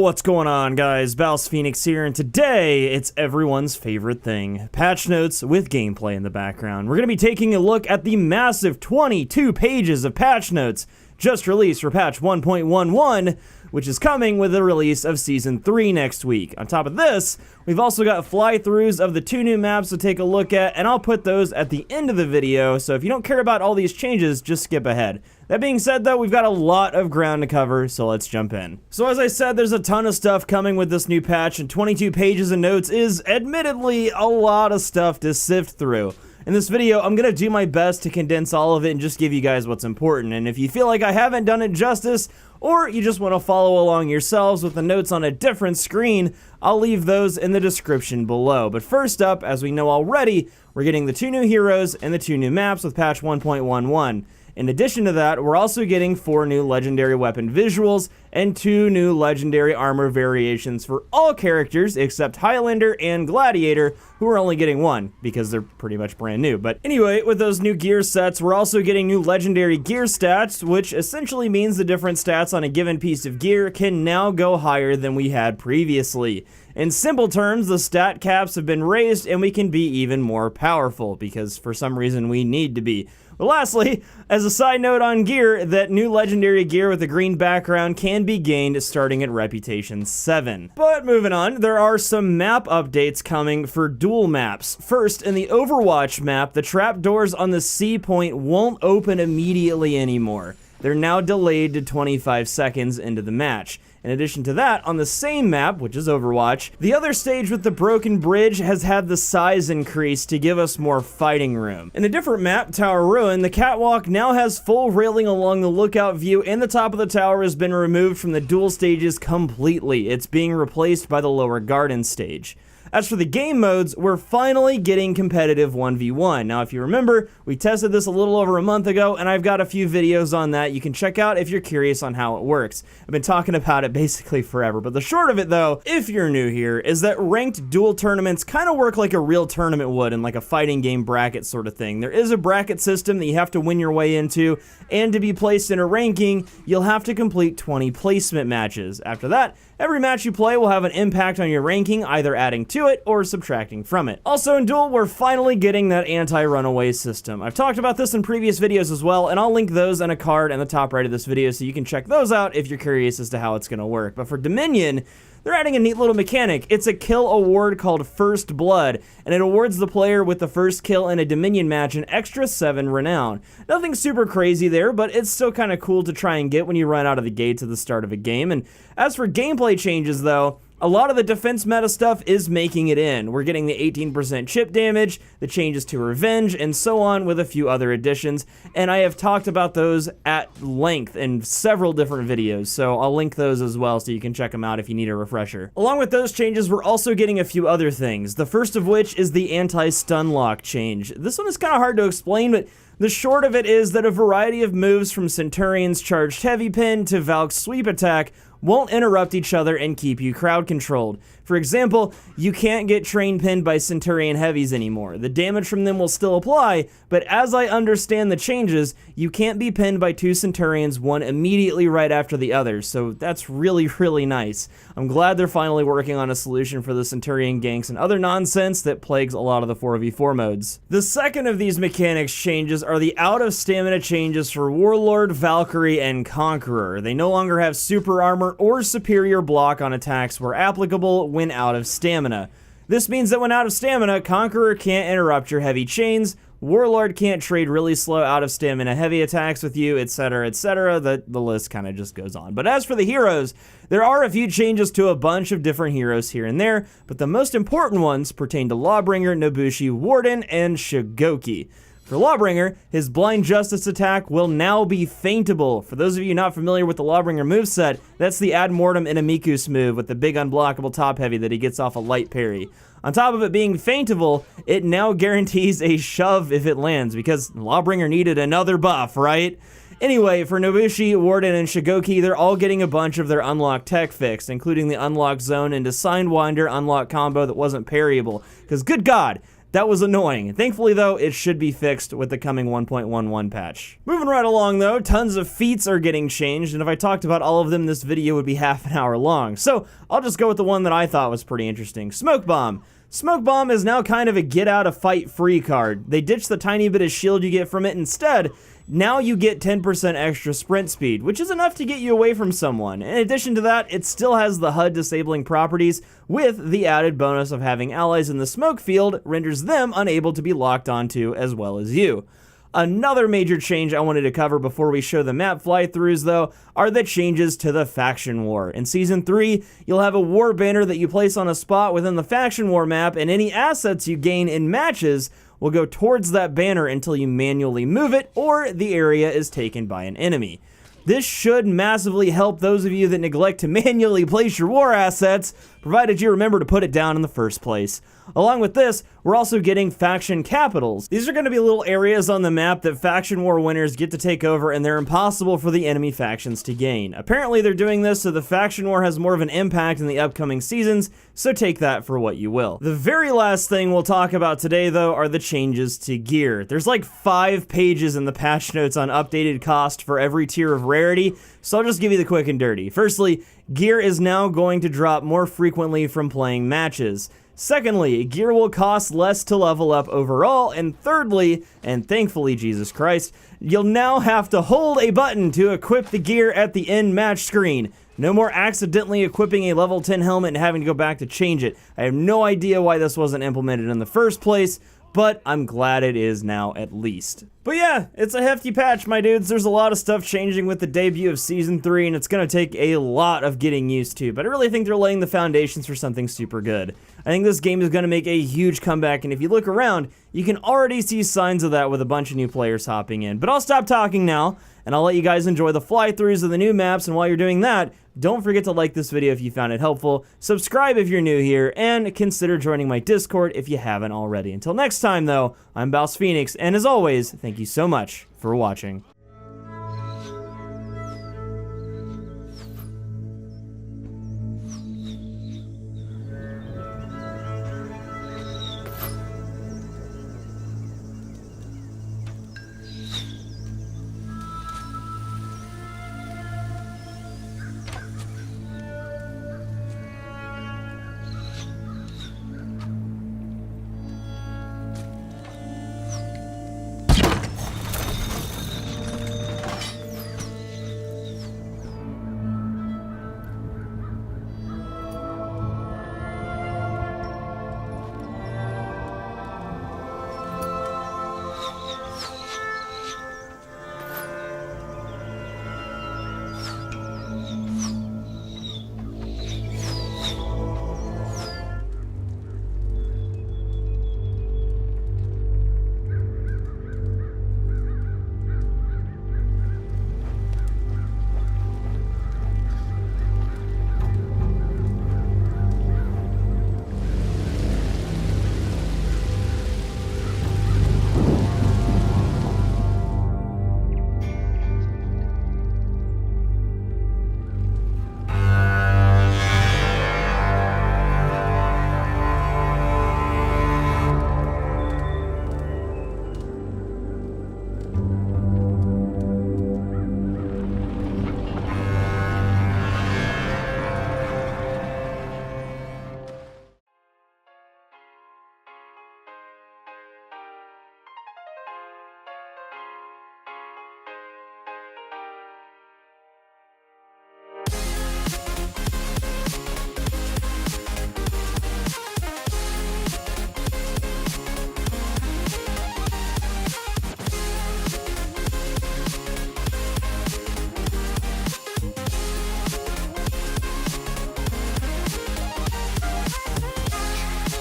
What's going on, guys? BouseFeenux here, and today it's everyone's favorite thing, patch notes with gameplay in the background. We're going to be taking a look at the massive 22 pages of patch notes just released for patch 1.11, which is coming with the release of Season 3 next week. On top of this, we've also got flythroughs of the 2 new maps to take a look at, and I'll put those at the end of the video, so if you don't care about all these changes, just skip ahead. That being said, though, we've got a lot of ground to cover, so let's jump in. So as I said, there's a ton of stuff coming with this new patch, and 22 pages of notes is admittedly a lot of stuff to sift through. In this video, I'm going to do my best to condense all of it and just give you guys what's important, and if you feel like I haven't done it justice, or you just want to follow along yourselves with the notes on a different screen, I'll leave those in the description below. But first up, as we know already, we're getting the 2 new heroes and the 2 new maps with patch 1.11. In addition to that, we're also getting 4 new legendary weapon visuals and 2 new legendary armor variations for all characters except Highlander and Gladiator, who are only getting 1 because they're pretty much brand new. But anyway, with those new gear sets, we're also getting new legendary gear stats, which essentially means the different stats on a given piece of gear can now go higher than we had previously. In simple terms, the stat caps have been raised and we can be even more powerful because for some reason we need to be. But lastly, as a side note on gear, that new legendary gear with a green background can be gained starting at Reputation 7. But moving on, there are some map updates coming for dual maps. First, in the Overwatch map, the trapdoors on the C point won't open immediately anymore. They're now delayed to 25 seconds into the match. In addition to that, on the same map, which is Overwatch, the other stage with the broken bridge has had the size increased to give us more fighting room. In a different map, Tower Ruin, the catwalk now has full railing along the lookout view and the top of the tower has been removed from the dual stages completely. It's being replaced by the lower garden stage. As for the game modes, we're finally getting competitive 1v1. Now, if you remember, we tested this a little over a month ago, and I've got a few videos on that you can check out if you're curious on how it works. I've been talking about it basically forever, but the short of it, though, if you're new here, is that ranked duel tournaments kind of work like a real tournament would in like a fighting game bracket sort of thing. There is a bracket system that you have to win your way into, and to be placed in a ranking, you'll have to complete 20 placement matches. After that, every match you play will have an impact on your ranking, either adding to it or subtracting from it. Also in Duel, we're finally getting that anti-runaway system. I've talked about this in previous videos as well, and I'll link those in a card in the top right of this video so you can check those out if you're curious as to how it's going to work. But for Dominion, they're adding a neat little mechanic. It's a kill award called First Blood, and it awards the player with the first kill in a Dominion match an extra 7 renown. Nothing super crazy there, but it's still kind of cool to try and get when you run out of the gates at the start of a game. And as for gameplay changes, though, a lot of the defense meta stuff is making it in. We're getting the 18% chip damage, the changes to Revenge, and so on with a few other additions, and I have talked about those at length in several different videos, so I'll link those as well so you can check them out if you need a refresher. Along with those changes, we're also getting a few other things, the first of which is the anti-stun lock change. This one is kind of hard to explain, but the short of it is that a variety of moves from Centurion's charged heavy pin to Valk's sweep attack won't interrupt each other and keep you crowd controlled. For example, you can't get train pinned by Centurion heavies anymore. The damage from them will still apply, but as I understand the changes, you can't be pinned by 2 Centurions, one immediately right after the other, so that's really, really nice. I'm glad they're finally working on a solution for the Centurion ganks and other nonsense that plagues a lot of the 4v4 modes. The second of these mechanics changes are the out of stamina changes for Warlord, Valkyrie, and Conqueror. They no longer have super armor or superior block on attacks where applicable when out of stamina. This means that when out of stamina, Conqueror can't interrupt your heavy chains, Warlord can't trade really slow out of stamina heavy attacks with you, etc, etc. The list kind of just goes on. But as for the heroes, there are a few changes to a bunch of different heroes here and there, but the most important ones pertain to Lawbringer, Nobushi, Warden, and Shigoki. For Lawbringer, his Blind Justice attack will now be feintable. For those of you not familiar with the Lawbringer moveset, that's the Ad Mortem Inamikus move with the big unblockable top heavy that he gets off a light parry. On top of it being feintable, it now guarantees a shove if it lands, because Lawbringer needed another buff, right? Anyway, for Nobushi, Warden, and Shigoki, they're all getting a bunch of their unlocked tech fixed, including the unlock zone and a Signwinder unlock combo that wasn't parryable, because good God, That was annoying. Thankfully, though, it should be fixed with the coming 1.11 patch. Moving right along, though, tons of feats are getting changed, and if I talked about all of them, this video would be half an hour long. So I'll just go with the one that I thought was pretty interesting. Smoke Bomb. Smoke Bomb is now kind of a get-out-of-fight-free card. They ditched the tiny bit of shield you get from it instead. Now you get 10% extra sprint speed, which is enough to get you away from someone. In addition to that, it still has the HUD disabling properties, with the added bonus of having allies in the smoke field renders them unable to be locked onto as well as you. Another major change I wanted to cover before we show the map fly-throughs, though, are the changes to the Faction War. In Season 3, you'll have a war banner that you place on a spot within the Faction War map, and any assets you gain in matches will go towards that banner until you manually move it or the area is taken by an enemy. This should massively help those of you that neglect to manually place your war assets, provided you remember to put it down in the first place. Along with this, we're also getting faction capitals. These are going to be little areas on the map that faction war winners get to take over, and they're impossible for the enemy factions to gain. Apparently they're doing this so the faction war has more of an impact in the upcoming seasons, so take that for what you will. The very last thing we'll talk about today, though, are the changes to gear. There's like 5 pages in the patch notes on updated cost for every tier of rarity, so I'll just give you the quick and dirty. Firstly, gear is now going to drop more frequently from playing matches. Secondly, gear will cost less to level up overall, and thirdly, and thankfully Jesus Christ, you'll now have to hold a button to equip the gear at the end match screen. No more accidentally equipping a level 10 helmet and having to go back to change it. I have no idea why this wasn't implemented in the first place, but I'm glad it is now at least. But yeah, it's a hefty patch, my dudes. There's a lot of stuff changing with the debut of Season 3, and it's going to take a lot of getting used to, but I really think they're laying the foundations for something super good. I think this game is going to make a huge comeback, and if you look around, you can already see signs of that with a bunch of new players hopping in. But I'll stop talking now, and I'll let you guys enjoy the fly-throughs of the new maps, and while you're doing that, don't forget to like this video if you found it helpful, subscribe if you're new here, and consider joining my Discord if you haven't already. Until next time, though, I'm BouseFeenux, and as always, thank you so much for watching.